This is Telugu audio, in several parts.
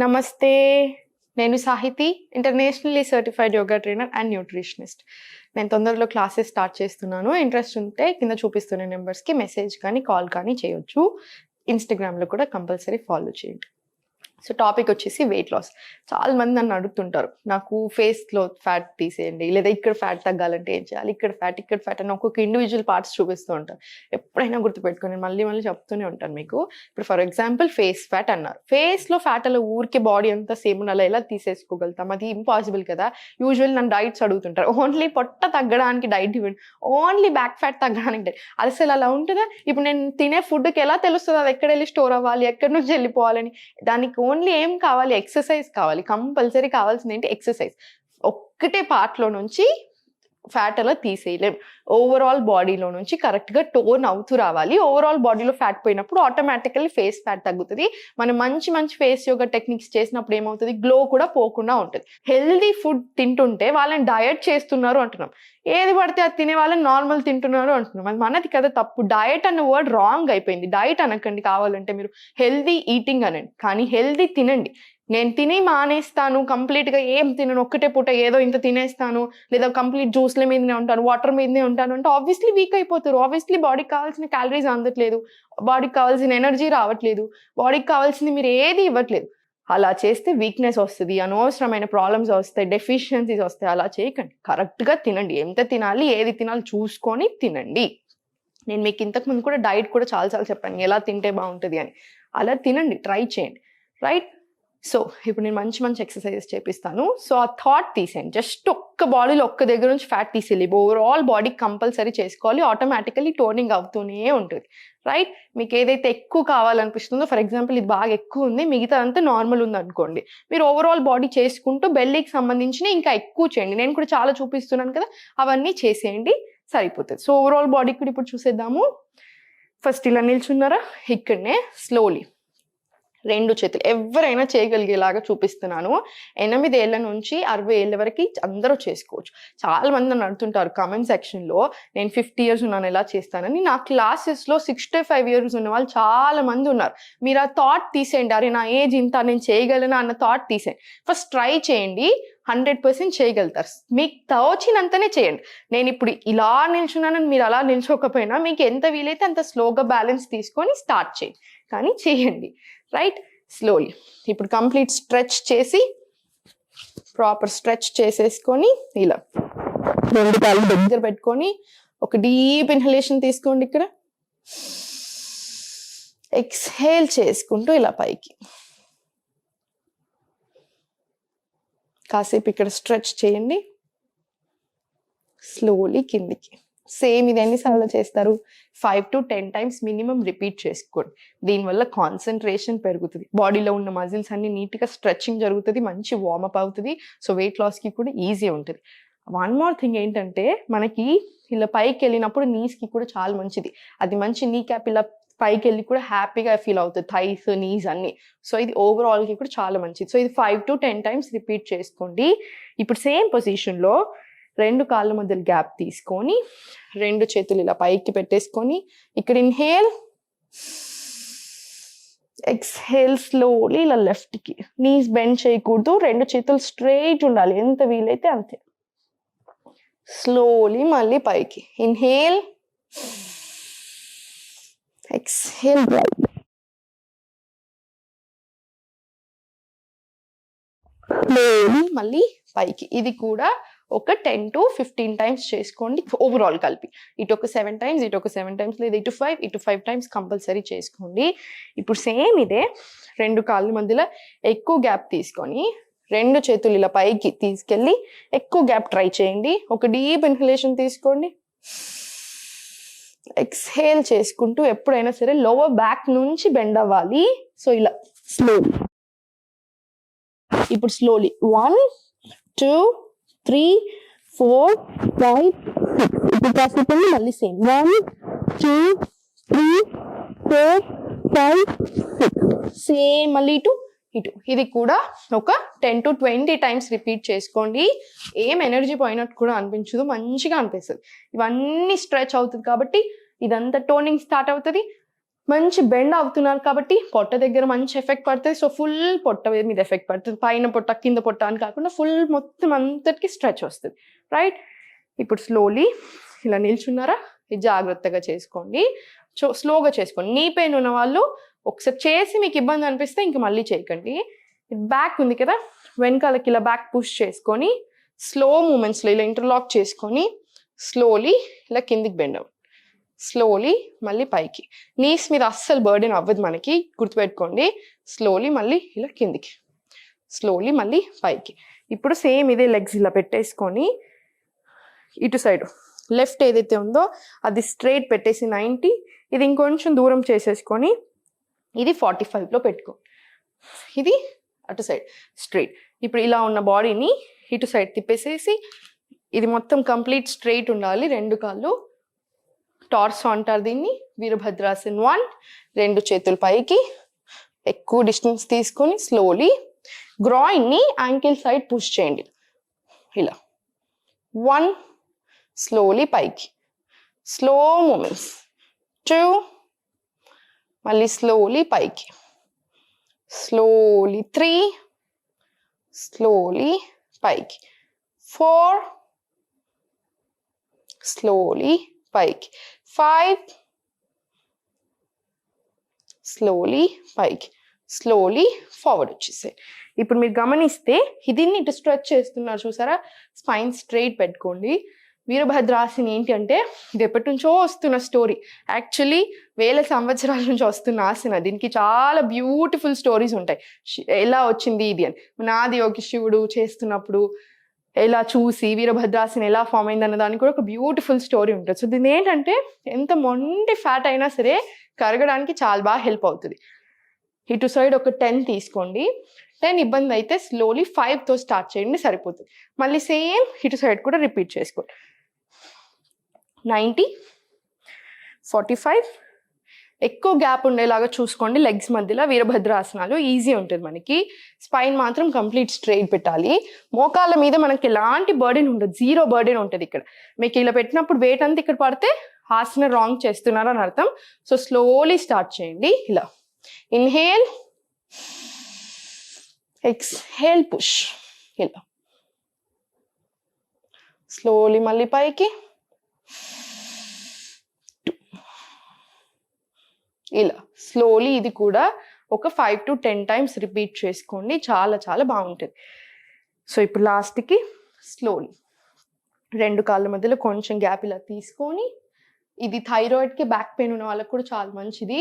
నమస్తే. నేను Sahithi, internationally certified yoga trainer and nutritionist. నేను తొందరలో క్లాసెస్ స్టార్ట్ చేస్తున్నాను. ఇంట్రెస్ట్ ఉంటే కింద చూపిస్తున్న నెంబర్స్కి మెసేజ్ కానీ కాల్ కానీ చేయొచ్చు. ఇన్స్టాగ్రామ్లో కూడా కంపల్సరీ ఫాలో చేయండి. సో టాపిక్ వచ్చేసి వెయిట్ లాస్. చాలా మంది నన్ను అడుగుతుంటారు, నాకు ఫేస్లో ఫ్యాట్ తీసేయండి, లేదా ఇక్కడ ఫ్యాట్ తగ్గాలంటే ఏం చేయాలి, ఇక్కడ ఫ్యాట్ అని ఒక్కొక్క ఇండివిజువల్ పార్ట్స్ చూపిస్తూ ఉంటారు. ఎప్పుడైనా గుర్తుపెట్టుకొని మళ్ళీ చెప్తూనే ఉంటాను మీకు. ఇప్పుడు ఫర్ ఎగ్జాంపుల్ ఫేస్ ఫ్యాట్ అన్నారు. ఫేస్లో ఫ్యాట్ అలా ఊరికే బాడీ అంతా సేమ్ అలా ఎలా తీసేసుకోగలుగుతాం? అది ఇంపాసిబుల్ కదా. యూజువల్ నన్ను డైట్స్ అడుగుతుంటారు, ఓన్లీ పొట్ట తగ్గడానికి డైట్ ఇవ్వండి, ఓన్లీ బ్యాక్ ఫ్యాట్ తగ్గడానికి డైట్. అసలు అలా ఉంటుందా? ఇప్పుడు నేను తినే ఫుడ్కి ఎలా తెలుస్తుంది అది ఎక్కడ వెళ్ళి స్టోర్ అవ్వాలి, ఎక్కడి నుంచి వెళ్ళిపోవాలని? దానికి ఓన్లీ ఏం కావాలి? ఎక్సర్సైజ్ కావాలి. కంపల్సరీ కావాల్సింది ఏంటి? ఎక్సర్సైజ్. ఒక్కటే పార్ట్లో నుంచి ఫ్యాట్ అలా తీసేయలేం. ఓవరాల్ బాడీలో నుంచి కరెక్ట్గా టోన్ అవుతూ రావాలి. ఓవరాల్ బాడీలో ఫ్యాట్ పోయినప్పుడు ఆటోమేటికల్లీ ఫేస్ ఫ్యాట్ తగ్గుతుంది. మనం మంచి ఫేస్ యోగా టెక్నిక్స్ చేసినప్పుడు ఏమవుతుంది? గ్లో కూడా పోకుండా ఉంటుంది. హెల్దీ ఫుడ్ తింటుంటే వాళ్ళని డయట్ చేస్తున్నారు అంటున్నాం, ఏది పడితే అది తినే వాళ్ళని నార్మల్ తింటున్నారు అంటున్నాం. అది మనది కదా తప్పు. డయట్ అన్న వర్డ్ రాంగ్ అయిపోయింది. డయట్ అనకండి, కావాలంటే మీరు హెల్దీ ఈటింగ్ అనండి, కానీ హెల్దీ తినండి. నేను తిని మానేస్తాను, కంప్లీట్గా ఏం తినను, ఒక్కటే పూట ఏదో ఇంత తినేస్తాను, లేదా కంప్లీట్ జ్యూస్ల మీదనే ఉంటాను, వాటర్ మీదనే ఉంటాను అంటే ఆబ్వియస్లీ వీక్ అయిపోతారు. ఆబ్వియస్లీ బాడీకి కావాల్సిన క్యాలరీస్ అందట్లేదు, బాడీకి కావాల్సిన ఎనర్జీ రావట్లేదు, బాడీకి కావాల్సింది మీరు ఏది ఇవ్వట్లేదు. అలా చేస్తే వీక్నెస్ వస్తుంది, అనవసరమైన ప్రాబ్లమ్స్ వస్తాయి, డెఫిషియన్సీస్ వస్తాయి. అలా చేయకండి. కరెక్ట్గా తినండి. ఎంత తినాలి, ఏది తినాలి చూసుకొని తినండి. నేను మీకు ఇంతకు ముందు కూడా డైట్ కూడా చాలాసార్లు చెప్పాను, ఎలా తింటే బాగుంటుంది అని. అలా తినండి, ట్రై చేయండి. రైట్? సో ఇప్పుడు నేను మంచి ఎక్సర్సైజెస్ చేపిస్తాను. సో ఆ థాట్ తీసేయండి. జస్ట్ ఒక్క బాడీలో ఒక్క దగ్గర నుంచి ఫ్యాట్ తీసేయాలి. ఓవరాల్ బాడీ కంపల్సరీ చేసుకోవాలి. ఆటోమేటికలీ టోనింగ్ అవుతూనే ఉంటుంది. రైట్? మీకు ఏదైతే ఎక్కువ కావాలనిపిస్తుందో, ఫర్ ఎగ్జాంపుల్ ఇది బాగా ఎక్కువ ఉంది, మిగతా అంతా నార్మల్ ఉంది అనుకోండి, మీరు ఓవరాల్ బాడీ చేసుకుంటూ బెల్లీకి సంబంధించిన ఇంకా ఎక్కువ చేయండి. నేను కూడా చాలా చూపిస్తున్నాను కదా, అవన్నీ చేసేయండి, సరిపోతుంది. సో ఓవరాల్ బాడీ కూడా ఇప్పుడు చూసేద్దాము. ఫస్ట్ ఇలా నిల్చున్నారా, ఇక్కడనే స్లోలీ 2 చేతులు ఎవరైనా చేయగలిగేలాగా చూపిస్తున్నాను. 8 ఏళ్ల నుంచి 60 ఏళ్ళ వరకు అందరూ చేసుకోవచ్చు. చాలా మంది నన్ను అడుగుతుంటారు కామెంట్ సెక్షన్లో, నేను 50 ఇయర్స్ ఉన్నాను ఎలా చేస్తానని. నా క్లాసెస్లో 65 ఇయర్స్ ఉన్న వాళ్ళు చాలా మంది ఉన్నారు. మీరు ఆ థాట్ తీసేయండి, అరే నా ఏజ్ ఇంత, నేను చేయగలనా అన్న థాట్ తీసేయండి. ఫస్ట్ ట్రై చేయండి, 100% చేయగలుగుతారు. మీకు తోచినంతనే చేయండి. నేను ఇప్పుడు ఇలా నిల్చున్నానని మీరు అలా నిల్చోకపోయినా మీకు ఎంత వీలైతే అంత స్లోగా బ్యాలెన్స్ తీసుకొని స్టార్ట్ చేయండి, కానీ చేయండి. రైట్? స్లోలీ. ఇప్పుడు కంప్లీట్ స్ట్రెచ్ చేసి, ప్రాపర్ స్ట్రెచ్ చేసేసుకొని ఇలా 2 కాళ్ళు దగ్గర పెట్టుకొని ఒక డీప్ ఇన్హలేషన్ తీసుకోండి. ఇక్కడ ఎక్స్హేల్ చేసుకుంటూ ఇలా పైకి. కాసేపు ఇక్కడ స్ట్రెచ్ చేయండి, స్లోలీ కిందికి. సేమ్ ఇది ఎన్నిసార్లు చేస్తారు? 5 to 10 times మినిమం రిపీట్ చేసుకోండి. దీనివల్ల కాన్సన్ట్రేషన్ పెరుగుతుంది, బాడీలో ఉన్న మజిల్స్ అన్ని నీట్గా స్ట్రెచ్చింగ్ జరుగుతుంది, మంచి వార్మప్ అవుతుంది. సో వెయిట్ లాస్కి కూడా ఈజీ ఉంటుంది. వన్ మోర్ థింగ్ ఏంటంటే, మనకి ఇలా పైకి వెళ్ళినప్పుడు నీస్కి కూడా చాలా మంచిది. అది మంచి నీ క్యాప్ ఇలా పైకి వెళ్ళి కూడా హ్యాపీగా ఫీల్ అవుతుంది, థైస్, నీస్ అన్ని. సో ఇది ఓవరాల్కి కూడా చాలా మంచిది. సో ఇది 5 to 10 times రిపీట్ చేసుకోండి. ఇప్పుడు సేమ్ పొజిషన్లో 2 కాళ్ళ మధ్యలో గ్యాప్ తీసుకొని 2 చేతులు ఇలా పైకి పెట్టేసుకొని, ఇక్కడ ఇన్హేల్, ఎక్స్హేల్ స్లోలీ ఇలా లెఫ్ట్కి. నీస్ బెండ్ చేయకూడదు, 2 చేతులు స్ట్రైట్ ఉండాలి, ఎంత వీలైతే అంతే. స్లోలీ మళ్ళీ పైకి. ఇన్హేల్, ఎక్స్హేల్, స్లోలీ మళ్ళీ పైకి. ఇది కూడా ఒక 10 to 15 times చేసుకోండి ఓవరాల్ కలిపి. ఇటు ఒక 7 times, ఇటు ఒక 7 times, లేదా ఇటు 5 times కంపల్సరీ చేసుకోండి. ఇప్పుడు సేమ్ ఇదే 2 కాళ్ళ మధ్యలో ఎక్కువ గ్యాప్ తీసుకొని 2 చేతులు ఇలా పైకి తీసుకెళ్ళి ఎక్కువ గ్యాప్ ట్రై చేయండి. ఒక డీప్ ఇన్హలేషన్ తీసుకోండి, ఎక్స్హేల్ చేసుకుంటూ ఎప్పుడైనా సరే లోవర్ బ్యాక్ నుంచి బెండ్ అవ్వాలి. సో ఇలా స్లోలీ. ఇప్పుడు స్లోలీ 1 2 3 4 5 6. ఇప్పుడు కాసేపు మళ్ళీ సేమ్ 1 2 3 4 5 6. సేమ్ మళ్ళీ ఇటు. ఇది కూడా ఒక 10 to 20 times రిపీట్ చేసుకోండి. ఏం ఎనర్జీ పోయినట్టు కూడా అనిపించదు, మంచిగా అనిపిస్తుంది. ఇవన్నీ స్ట్రెచ్ అవుతుంది కాబట్టి ఇదంతా టోనింగ్ స్టార్ట్ అవుతుంది. మంచి బెండ్ అవుతున్నారు కాబట్టి పొట్ట దగ్గర మంచి ఎఫెక్ట్ పడుతుంది. సో ఫుల్ పొట్ట మీద ఎఫెక్ట్ పడుతుంది. పైన పొట్ట కింద పొట్ట అని కాకుండా ఫుల్ మొత్తం అంతటికి స్ట్రెచ్ వస్తుంది. రైట్, ఇప్పుడు స్లోలీ ఇలా నిల్చున్నారా, ఇది జాగ్రత్తగా చేసుకోండి. స్లోగా చేసుకోండి. నీ పెయిన్ ఉన్న వాళ్ళు ఒకసారి చేసి మీకు ఇబ్బంది అనిపిస్తే ఇంక మళ్ళీ చేయకండి. బ్యాక్ ఉంది కదా, వెనకాలకి ఇలా బ్యాక్ పుష్ చేసుకొని స్లో మూమెంట్స్లో ఇలా ఇంటర్లాక్ చేసుకొని స్లోలీ ఇలా కిందికి బెండ్ అవ్వండి. స్లోలీ మళ్ళీ పైకి. నీస్ మీద అస్సలు బర్డెన్ అవ్వదు మనకి, గుర్తుపెట్టుకోండి. స్లోలీ మళ్ళీ ఇలా కిందికి, స్లోలీ మళ్ళీ పైకి. ఇప్పుడు సేమ్ ఇదే లెగ్స్ ఇలా పెట్టేసుకొని ఇటు సైడ్ లెఫ్ట్ ఏదైతే ఉందో అది స్ట్రైట్ పెట్టేసి 90, ఇది ఇంకొంచెం దూరం చేసేసుకొని ఇది 45లో పెట్టుకో, ఇది అటు సైడ్ స్ట్రైట్. ఇప్పుడు ఇలా ఉన్న బాడీని ఇటు సైడ్ తిప్పేసేసి ఇది మొత్తం కంప్లీట్ స్ట్రైట్ ఉండాలి. 2 కాళ్ళు టార్సో అంటారు దీన్ని. వీరభద్రాసన్ 1. 2 చేతులు పైకి, ఎక్కువ డిస్టెన్స్ తీసుకొని స్లోలీ గ్రాయిన్ని యాంకిల్ సైడ్ పుష్ చేయండి. ఇలా 1, స్లోలీ పైకి, స్లో మూమెంట్స్. 2, మళ్ళీ స్లోలీ పైకి, స్లోలీ 3, స్లోలీ పైకి, 4, స్లోలీ పైకి, 5, స్లోలీ పైకి, స్లోలీ ఫార్వర్డ్ వచ్చేసాయి. ఇప్పుడు మీరు గమనిస్తే దీన్ని ఇటు స్ట్రెచ్ చేస్తున్నారు చూసారా, స్పైన్ స్ట్రైట్ పెట్టుకోండి. వీరభద్రాసన్ ఏంటి అంటే ఇది ఎప్పటి నుంచో వస్తున్న స్టోరీ. యాక్చువల్లీ వేల సంవత్సరాల నుంచి వస్తున్న ఆసన. దీనికి చాలా బ్యూటిఫుల్ స్టోరీస్ ఉంటాయి. ఎలా వచ్చింది ఇది అని. నాది ఒక శివుడు చేస్తున్నప్పుడు ఎలా చూసి వీరభద్రాసన్ ఎలా ఫామ్ అయింది అన్న దానికి కూడా ఒక బ్యూటిఫుల్ స్టోరీ ఉంటుంది. సో దీని ఏంటంటే ఎంత మొండి ఫ్యాట్ అయినా సరే కరగడానికి చాలా బాగా హెల్ప్ అవుతుంది. ఇటు సైడ్ ఒక 10 తీసుకోండి. 10 ఇబ్బంది అయితే స్లోలీ 5తో స్టార్ట్ చేయండి, సరిపోతుంది. మళ్ళీ సేమ్ ఇటు సైడ్ కూడా రిపీట్ చేసుకోండి. 90, 45, ఎక్కువ గ్యాప్ ఉండేలాగా చూసుకోండి లెగ్స్ మధ్యలో. వీరభద్రాసనాలు ఈజీ ఉంటుంది మనకి. స్పైన్ మాత్రం కంప్లీట్ స్ట్రైట్ పెట్టాలి. మోకాళ్ళ మీద మనకి ఎలాంటి బర్డెన్ ఉండదు, 0 బర్డెన్ ఉంటుంది ఇక్కడ. మీకు ఇలా పెట్టినప్పుడు వెయిట్ అంతా ఇక్కడ పడితే ఆసన రాంగ్ చేస్తున్నారు అని అర్థం. సో స్లోలీ స్టార్ట్ చేయండి. ఇలా ఇన్హేల్, ఎక్స్హేల్, పుష్. ఇలా స్లోలీ మళ్ళీ పైకి, ఇలా స్లోలీ. ఇది కూడా ఒక 5 to 10 times రిపీట్ చేసుకోండి, చాలా చాలా బాగుంటుంది. సో ఇప్పుడు లాస్ట్కి స్లోలీ 2 కాళ్ళ మధ్యలో కొంచెం గ్యాప్ ఇలా తీసుకొని, ఇది థైరాయిడ్కి బ్యాక్ పెయిన్ ఉన్న వాళ్ళకి కూడా చాలా మంచిది.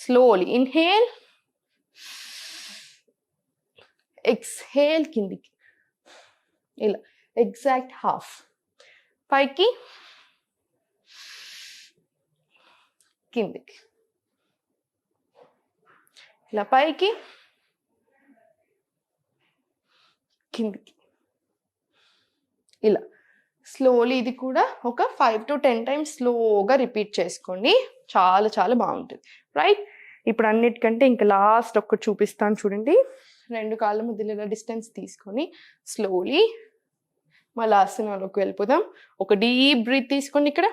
స్లోలీ ఇన్హేల్, ఎక్స్హేల్, కిందికి ఇలా ఎగ్జాక్ట్ హాఫ్, పైకి కిందికి, ఇలా పైకి కిందికి, ఇలా స్లోలీ. ఇది కూడా ఒక 5 to 10 times స్లోగా రిపీట్ చేసుకోండి, చాలా చాలా బాగుంటుంది. రైట్, ఇప్పుడు అన్నిటికంటే ఇంకా లాస్ట్ ఒక్కటి చూపిస్తాను చూడండి. 2 కాళ్ళ మధ్యలో డిస్టెన్స్ తీసుకొని స్లోలీ మళ్ళీ ఆసనంలోకి వెళ్ళిపోదాం. ఒక డీప్ బ్రీత్ తీసుకోండి. ఇక్కడ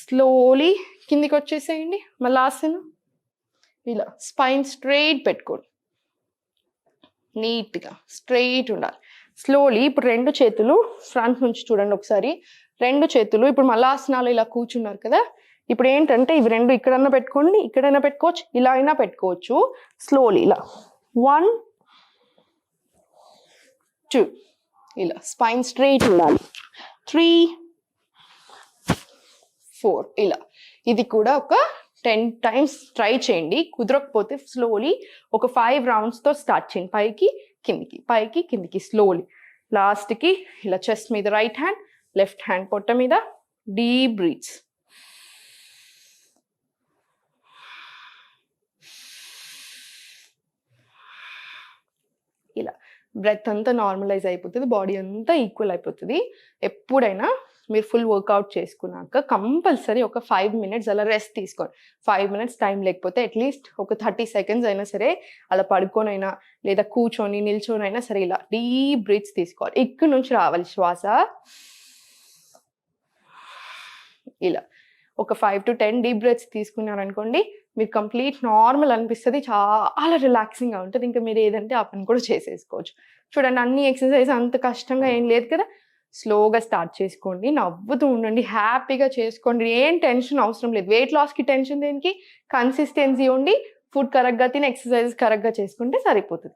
స్లోలీ కిందికి వచ్చేసేయండి. మళ్ళీ ఆసనం ఇలా స్పైన్ స్ట్రైట్ పెట్టుకోండి, నీట్గా స్ట్రైట్ ఉండాలి. స్లోలీ ఇప్పుడు 2 చేతులు ఫ్రంట్ నుంచి చూడండి ఒకసారి. 2 చేతులు ఇప్పుడు మళ్ళీ ఆసనాలు ఇలా కూర్చున్నారు కదా. ఇప్పుడు ఏంటంటే ఇవి 2 ఇక్కడన్నా పెట్టుకోండి, ఇక్కడైనా పెట్టుకోవచ్చు, ఇలా అయినా పెట్టుకోవచ్చు. స్లోలీ ఇలా 1, 2, ఇలా స్పైన్ స్ట్రైట్ ఉండాలి. 3, 4, ఇలా. ఇది కూడా ఒక 10 times ట్రై చేయండి. కుదరకపోతే స్లోలీ ఒక 5 roundsతో స్టార్ట్ చేయండి. పైకి కిందికి, పైకి కిందికి, స్లోలీ. లాస్ట్కి ఇలా చెస్ట్ మీద రైట్ హ్యాండ్, లెఫ్ట్ హ్యాండ్ పొట్ట మీద, డీప్ బ్రీత్స్. ఇలా బ్రెత్ అంతా నార్మలైజ్ అయిపోతుంది, బాడీ అంతా ఈక్వల్ అయిపోతుంది. ఎప్పుడైనా మీరు ఫుల్ వర్కౌట్ చేసుకున్నాక కంపల్సరీ ఒక 5 minutes అలా రెస్ట్ తీసుకోండి. 5 minutes టైం లేకపోతే అట్లీస్ట్ ఒక 30 seconds అయినా సరే అలా పడుకోనైనా లేదా కూర్చొని నిల్చొనైనా సరే ఇలా డీప్ బ్రీత్స్ తీసుకోవాలి. ఇక్కడ నుంచి రావాలి శ్వాస. ఇలా ఒక 5 to 10 డీప్ బ్రెత్స్ తీసుకున్నారనుకోండి, మీరు కంప్లీట్ నార్మల్ అనిపిస్తది. చాలా రిలాక్సింగ్‌గా ఉంటది. ఇంకా మీరు ఏదంటే ఆ పని కూడా చేసేసుకోవచ్చు. చూడండి అన్ని ఎక్సర్‌సైజ్ అంత కష్టంగా ఏం లేదు కదా! స్లోగా స్టార్ట్ చేసుకోండి. నవ్వుతూ ఉండండి. హ్యాపీగా చేసుకోండి. ఏం టెన్షన్ అవసరం లేదు. వెయిట్ లాస్‌కి టెన్షన్ దేనికి? కన్సిస్టెన్సీ ఉండి, ఫుడ్ కరెక్ట్‌గా తిని, ఎక్సర్‌సైజెస్ కరెక్ట్‌గా చేసుకుంటే సరిపోతది.